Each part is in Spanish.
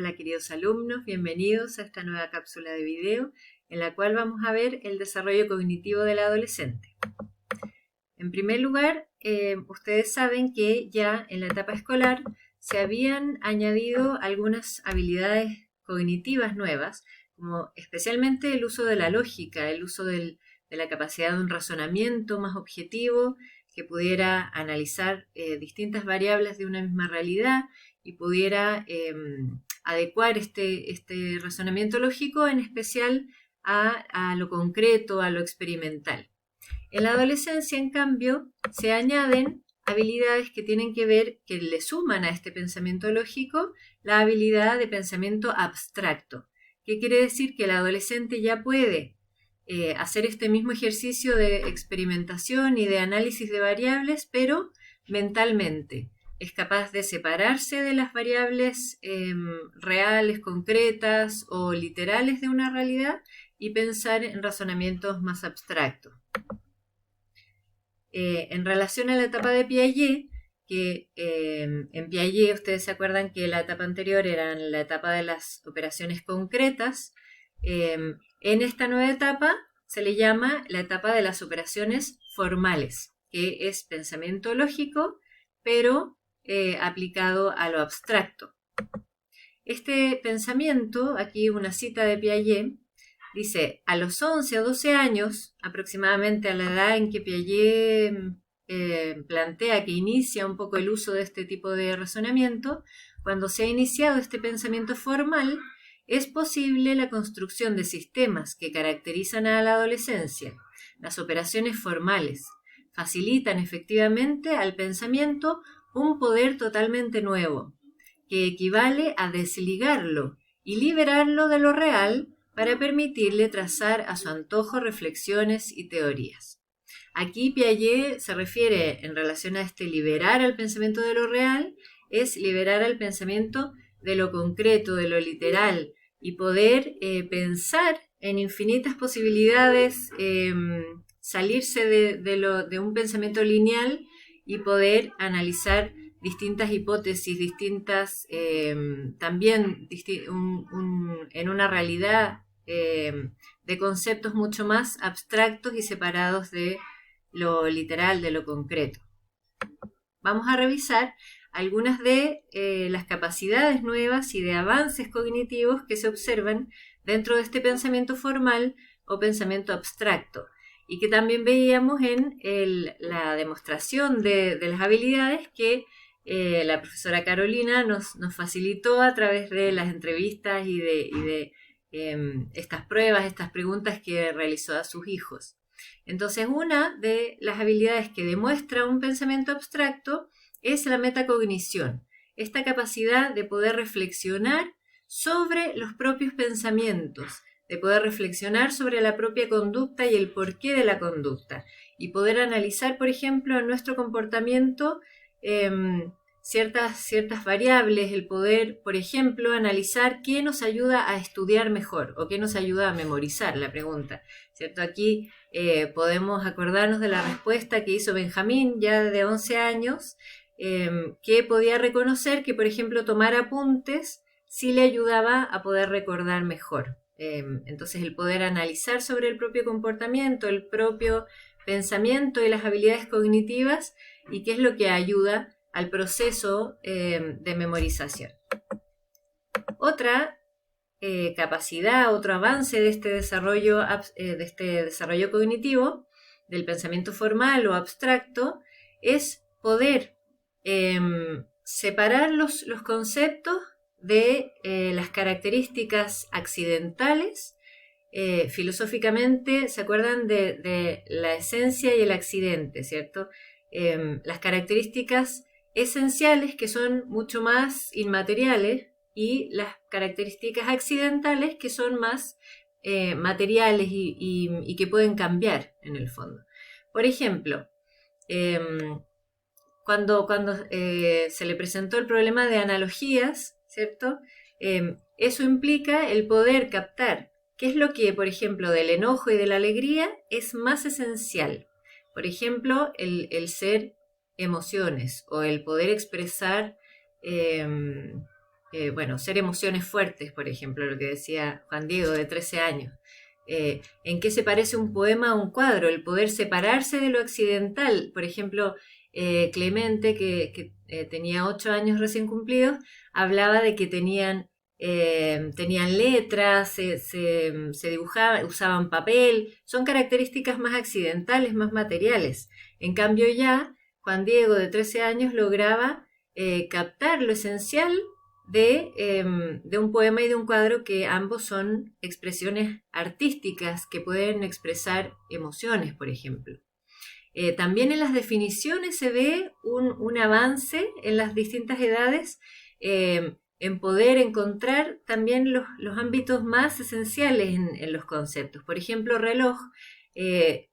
Hola queridos alumnos, bienvenidos a esta nueva cápsula de video en la cual vamos a ver el desarrollo cognitivo del adolescente. En primer lugar, ustedes saben que ya en la etapa escolar se habían añadido algunas habilidades cognitivas nuevas, como especialmente el uso de la lógica, el uso de la capacidad de un razonamiento más objetivo que pudiera analizar distintas variables de una misma realidad y pudiera adecuar este razonamiento lógico en especial a lo concreto, a lo experimental. En la adolescencia, en cambio, se añaden habilidades que tienen que ver, que le suman a este pensamiento lógico, la habilidad de pensamiento abstracto. ¿Qué quiere decir? Que el adolescente ya puede hacer este mismo ejercicio de experimentación y de análisis de variables, pero mentalmente. Es capaz de separarse de las variables reales, concretas o literales de una realidad y pensar en razonamientos más abstractos. En relación a la etapa de Piaget, que en Piaget ustedes se acuerdan que la etapa anterior era la etapa de las operaciones concretas, en esta nueva etapa se le llama la etapa de las operaciones formales, que es pensamiento lógico, pero aplicado a lo abstracto. Este pensamiento, aquí una cita de Piaget, dice: a los 11 o 12 años, aproximadamente a la edad en que Piaget plantea que inicia un poco el uso de este tipo de razonamiento, cuando se ha iniciado este pensamiento formal, es posible la construcción de sistemas que caracterizan a la adolescencia. Las operaciones formales facilitan efectivamente al pensamiento un poder totalmente nuevo, que equivale a desligarlo y liberarlo de lo real para permitirle trazar a su antojo reflexiones y teorías. Aquí Piaget se refiere, en relación a este liberar al pensamiento de lo real, es liberar al pensamiento de lo concreto, de lo literal, y poder pensar en infinitas posibilidades, salirse de un pensamiento lineal y poder analizar distintas hipótesis, también en una realidad de conceptos mucho más abstractos y separados de lo literal, de lo concreto. Vamos a revisar algunas de las capacidades nuevas y de avances cognitivos que se observan dentro de este pensamiento formal o pensamiento abstracto, y que también veíamos en la demostración de las habilidades que la profesora Carolina nos facilitó a través de las entrevistas y de estas pruebas, estas preguntas que realizó a sus hijos. Entonces, una de las habilidades que demuestra un pensamiento abstracto es la metacognición, esta capacidad de poder reflexionar sobre los propios pensamientos, de poder reflexionar sobre la propia conducta y el porqué de la conducta, y poder analizar, por ejemplo, en nuestro comportamiento ciertas variables, el poder, por ejemplo, analizar qué nos ayuda a estudiar mejor o qué nos ayuda a memorizar la pregunta, ¿cierto? Aquí podemos acordarnos de la respuesta que hizo Benjamín, ya de 11 años, que podía reconocer que, por ejemplo, tomar apuntes sí le ayudaba a poder recordar mejor. Entonces, el poder analizar sobre el propio comportamiento, el propio pensamiento y las habilidades cognitivas, y qué es lo que ayuda al proceso de memorización. Otra capacidad, otro avance de este desarrollo cognitivo, del pensamiento formal o abstracto, es poder separar los conceptos de las características accidentales. Filosóficamente, ¿se acuerdan de la esencia y el accidente, cierto? Las características esenciales, que son mucho más inmateriales, y las características accidentales, que son más materiales y que pueden cambiar en el fondo. Por ejemplo, cuando se le presentó el problema de analogías, ¿cierto? Eso implica el poder captar qué es lo que, por ejemplo, del enojo y de la alegría es más esencial. Por ejemplo, el ser emociones, o el poder expresar bueno, ser emociones fuertes, por ejemplo, lo que decía Juan Diego de 13 años. ¿En qué se parece un poema a un cuadro? El poder separarse de lo accidental. Por ejemplo, Clemente, que tenía 8 años recién cumplidos, hablaba de que tenían letras, se dibujaban, usaban papel, son características más accidentales, más materiales. En cambio ya, Juan Diego de 13 años lograba captar lo esencial de un poema y de un cuadro, que ambos son expresiones artísticas que pueden expresar emociones, por ejemplo. También en las definiciones se ve un avance en las distintas edades, en poder encontrar también los ámbitos más esenciales en los conceptos. Por ejemplo, reloj.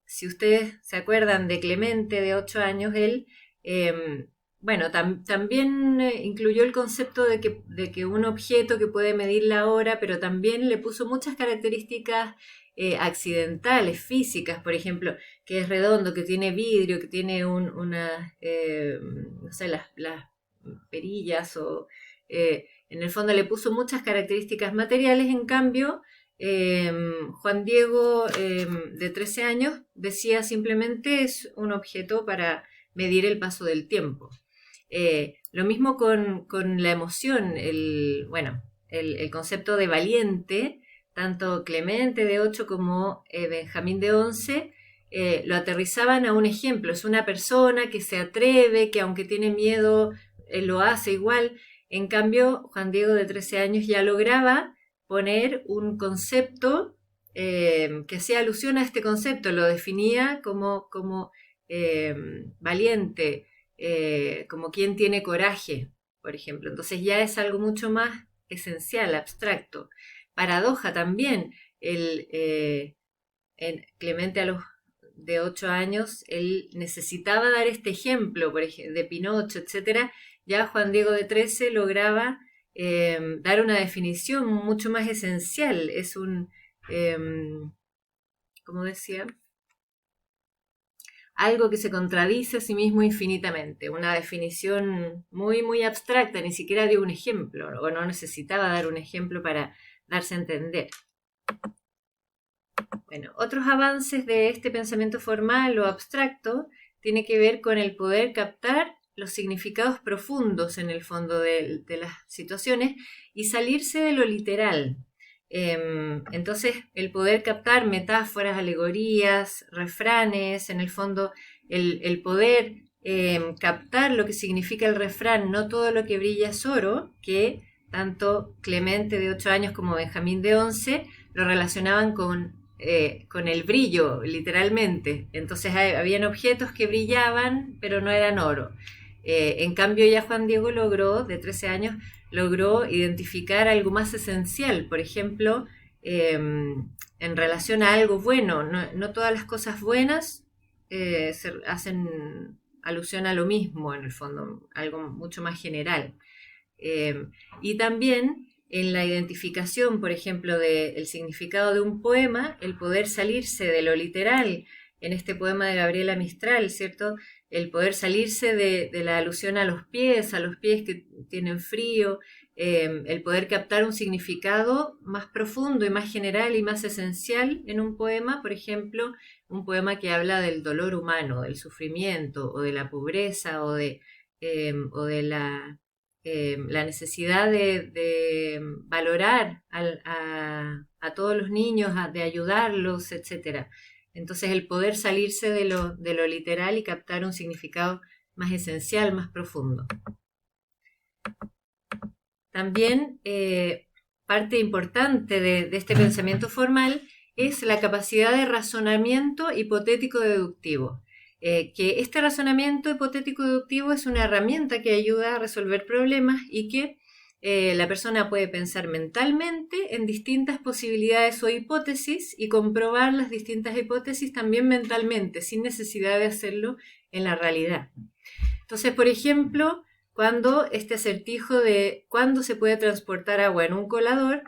Si ustedes se acuerdan de Clemente de 8 años, él bueno, también incluyó el concepto de que un objeto que puede medir la hora, pero también le puso muchas características accidentales, físicas, por ejemplo, que es redondo, que tiene vidrio, que tiene no sé, las perillas, o en el fondo le puso muchas características materiales. En cambio, Juan Diego, de 13 años, decía simplemente es un objeto para medir el paso del tiempo. Lo mismo con la emoción, bueno, el concepto de valiente. Tanto Clemente de 8 como Benjamín de 11 lo aterrizaban a un ejemplo. Es una persona que se atreve, que aunque tiene miedo, lo hace igual. En cambio, Juan Diego de 13 años ya lograba poner un concepto que hacía alusión a este concepto, lo definía como valiente, como quien tiene coraje, por ejemplo. Entonces ya es algo mucho más esencial, abstracto. Paradoja también. Clemente, a los de 8 años, él necesitaba dar este ejemplo, por ejemplo, de Pinocho, etcétera. Ya Juan Diego de 13 lograba dar una definición mucho más esencial. Es ¿cómo decía? Algo que se contradice a sí mismo infinitamente, una definición muy, muy abstracta, ni siquiera dio un ejemplo, o no necesitaba dar un ejemplo para darse a entender. Bueno, otros avances de este pensamiento formal o abstracto tiene que ver con el poder captar los significados profundos en el fondo de las situaciones y salirse de lo literal. Entonces, el poder captar metáforas, alegorías, refranes, en el fondo, el poder captar lo que significa el refrán, no todo lo que brilla es oro, que tanto Clemente de 8 años como Benjamín de 11 lo relacionaban con el brillo, literalmente. Entonces habían objetos que brillaban, pero no eran oro. En cambio, ya Juan Diego logró, de 13 años, logró identificar algo más esencial. Por ejemplo, en relación a algo bueno. No todas las cosas buenas hacen alusión a lo mismo, en el fondo, algo mucho más general. Y también en la identificación, por ejemplo, del significado de un poema, el poder salirse de lo literal, en este poema de Gabriela Mistral, ¿cierto? El poder salirse de la alusión a los pies que tienen frío, el poder captar un significado más profundo y más general y más esencial en un poema, por ejemplo, un poema que habla del dolor humano, del sufrimiento, o de la pobreza, o de la necesidad de valorar a todos los niños, de ayudarlos, etcétera. Entonces, el poder salirse de lo literal y captar un significado más esencial, más profundo. También parte importante de este pensamiento formal es la capacidad de razonamiento hipotético-deductivo. Que este razonamiento hipotético-deductivo es una herramienta que ayuda a resolver problemas, y que la persona puede pensar mentalmente en distintas posibilidades o hipótesis y comprobar las distintas hipótesis también mentalmente, sin necesidad de hacerlo en la realidad. Entonces, por ejemplo, cuando este acertijo de cuándo se puede transportar agua en un colador,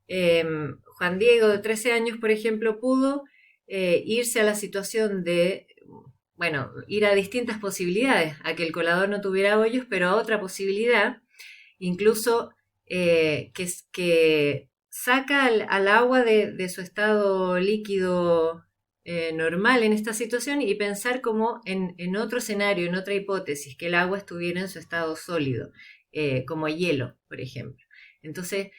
Juan Diego de 13 años, por ejemplo, pudo irse a la situación de, bueno, ir a distintas posibilidades, a que el colador no tuviera hoyos, pero a otra posibilidad. Incluso que saca al agua de su estado líquido normal en esta situación y pensar como en otro escenario, en otra hipótesis, que el agua estuviera en su estado sólido, como hielo, por ejemplo. Entonces,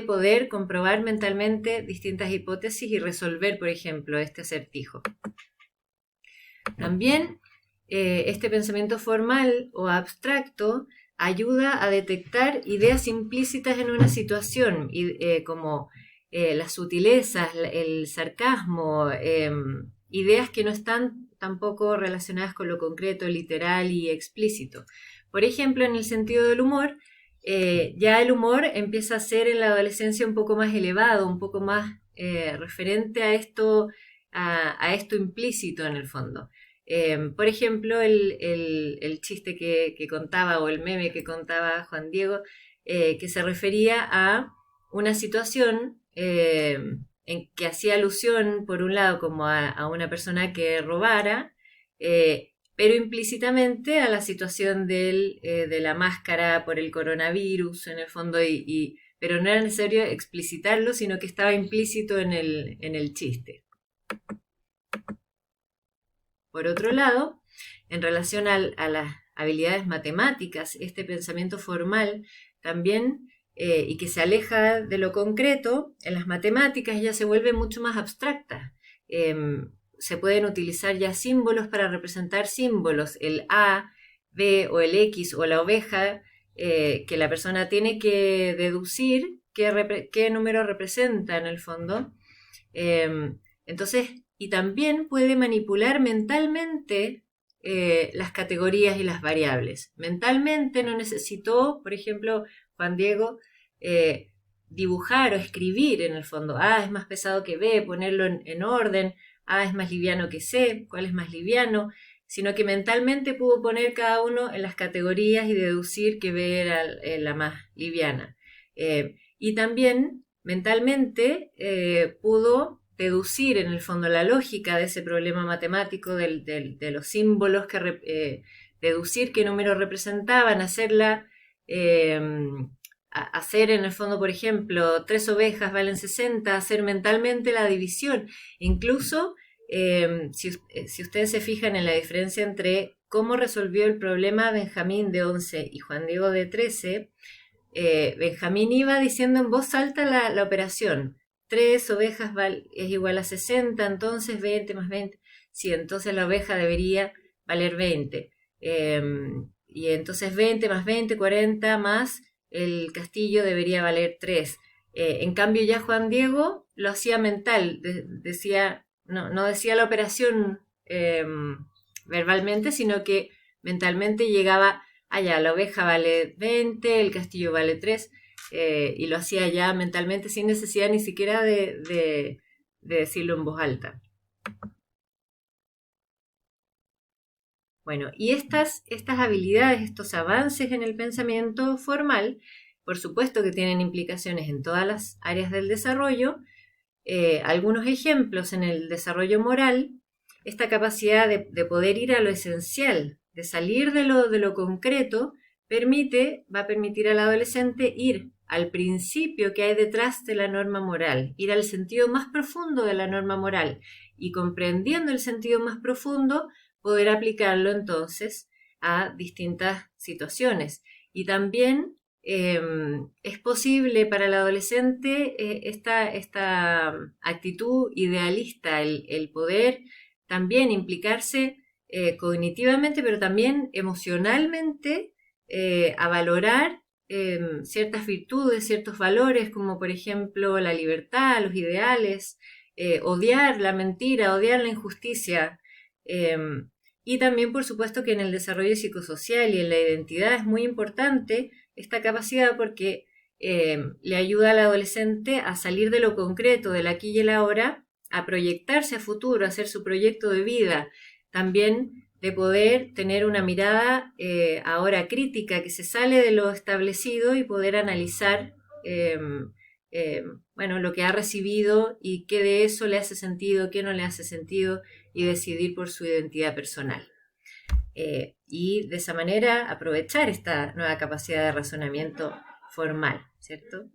poder comprobar mentalmente distintas hipótesis y resolver, por ejemplo, este acertijo. También este pensamiento formal o abstracto ayuda a detectar ideas implícitas en una situación, como las sutilezas, el sarcasmo, ideas que no están tampoco relacionadas con lo concreto, literal y explícito. Por ejemplo, en el sentido del humor, ya el humor empieza a ser en la adolescencia un poco más elevado, un poco más referente a esto implícito en el fondo. Por ejemplo, el chiste que contaba o el meme que contaba Juan Diego, que se refería a una situación en que hacía alusión, por un lado, como a una persona que robara, pero implícitamente a la situación de la máscara por el coronavirus, en el fondo, pero no era necesario explicitarlo, sino que estaba implícito en el chiste. Por otro lado, en relación a las habilidades matemáticas, este pensamiento formal también, y que se aleja de lo concreto, en las matemáticas ya se vuelve mucho más abstracta. Se pueden utilizar ya símbolos para representar símbolos, el A, B o el X o la oveja, que la persona tiene que deducir qué número representa en el fondo. Entonces, y también puede manipular mentalmente las categorías y las variables. Mentalmente no necesitó, por ejemplo, Juan Diego, dibujar o escribir en el fondo. A es más pesado que B, ponerlo en orden. A es más liviano que C, ¿cuál es más liviano? Sino que mentalmente pudo poner cada uno en las categorías y deducir que B era la más liviana. Y también mentalmente pudo deducir en el fondo la lógica de ese problema matemático de los símbolos, deducir qué números representaban, hacer en el fondo, por ejemplo, 3 ovejas valen 60, hacer mentalmente la división. Incluso, si ustedes se fijan en la diferencia entre cómo resolvió el problema Benjamín de 11 y Juan Diego de 13, Benjamín iba diciendo en voz alta la operación. 3 ovejas es igual a 60, entonces 20 más 20. Sí, entonces la oveja debería valer 20. Y entonces 20 más 20, 40 más el castillo debería valer 3. En cambio ya Juan Diego lo hacía mental, no decía la operación verbalmente, sino que mentalmente llegaba allá, la oveja vale 20, el castillo vale 3, y lo hacía ya mentalmente sin necesidad ni siquiera de decirlo en voz alta. Bueno, y estas habilidades, estos avances en el pensamiento formal, por supuesto que tienen implicaciones en todas las áreas del desarrollo. Algunos ejemplos en el desarrollo moral, esta capacidad de poder ir a lo esencial, de salir de lo concreto, va a permitir al adolescente ir al principio que hay detrás de la norma moral, ir al sentido más profundo de la norma moral, y comprendiendo el sentido más profundo, poder aplicarlo entonces a distintas situaciones. Y también es posible para el adolescente esta actitud idealista, el poder también implicarse cognitivamente, pero también emocionalmente, a valorar ciertas virtudes, ciertos valores, como por ejemplo la libertad, los ideales, odiar la mentira, odiar la injusticia. Y también, por supuesto, que en el desarrollo psicosocial y en la identidad es muy importante esta capacidad porque le ayuda al adolescente a salir de lo concreto, del aquí y el ahora, a proyectarse a futuro, a hacer su proyecto de vida. También de poder tener una mirada ahora crítica que se sale de lo establecido y poder analizar bueno, lo que ha recibido y qué de eso le hace sentido, qué no le hace sentido, y decidir por su identidad personal. Y de esa manera aprovechar esta nueva capacidad de razonamiento formal, ¿cierto?